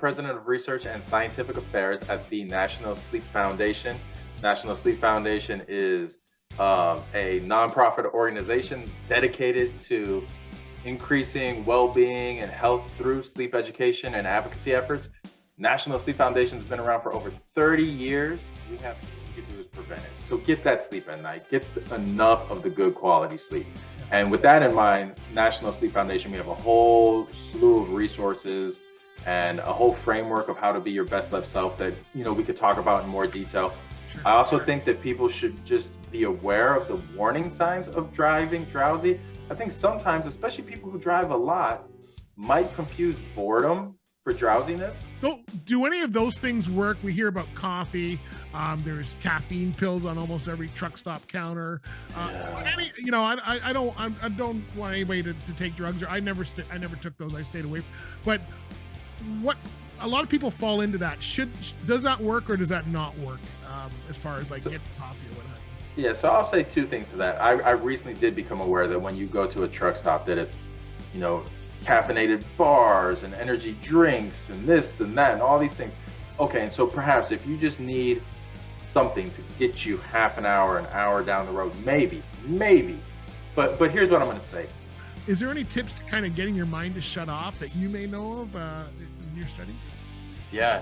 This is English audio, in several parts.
President of Research and Scientific Affairs at the National Sleep Foundation. National Sleep Foundation is a nonprofit organization dedicated to increasing well-being and health through sleep education and advocacy efforts. National Sleep Foundation has been around for over 30 years. We have to do is prevent it. So get that sleep at night. Get enough of the good quality sleep. And with that in mind, National Sleep Foundation, we have a whole slew of resources and a whole framework of how to be your best slept self that we could talk about in more detail. I also think that people should just be aware of the warning signs of driving drowsy. I think sometimes, especially people who drive a lot, might confuse boredom for drowsiness. Do any of those things work? We hear about coffee. There's caffeine pills on almost every truck stop counter. I don't want anybody to take drugs. I never took those. I stayed away. But what a lot of people fall into that. Does that work or does that not work? As far as getting coffee or whatnot. Yeah, so I'll say two things to that. I recently did become aware that when you go to a truck stop, that it's caffeinated bars and energy drinks and this and that and all these things. Okay, and so perhaps if you just need something to get you half an hour down the road, maybe. But here's what I'm going to say. Is there any tips to kind of getting your mind to shut off that you may know of in your studies? Yeah,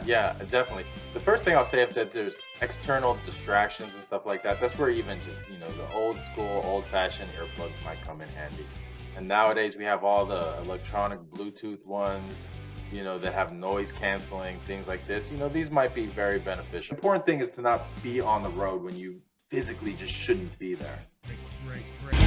definitely. The first thing I'll say is that there's external distractions and stuff like that. That's where even just, the old school, old fashioned earplugs might come in handy. And nowadays we have all the electronic Bluetooth ones, that have noise canceling, things like this. These might be very beneficial. The important thing is to not be on the road when you physically just shouldn't be there. Right.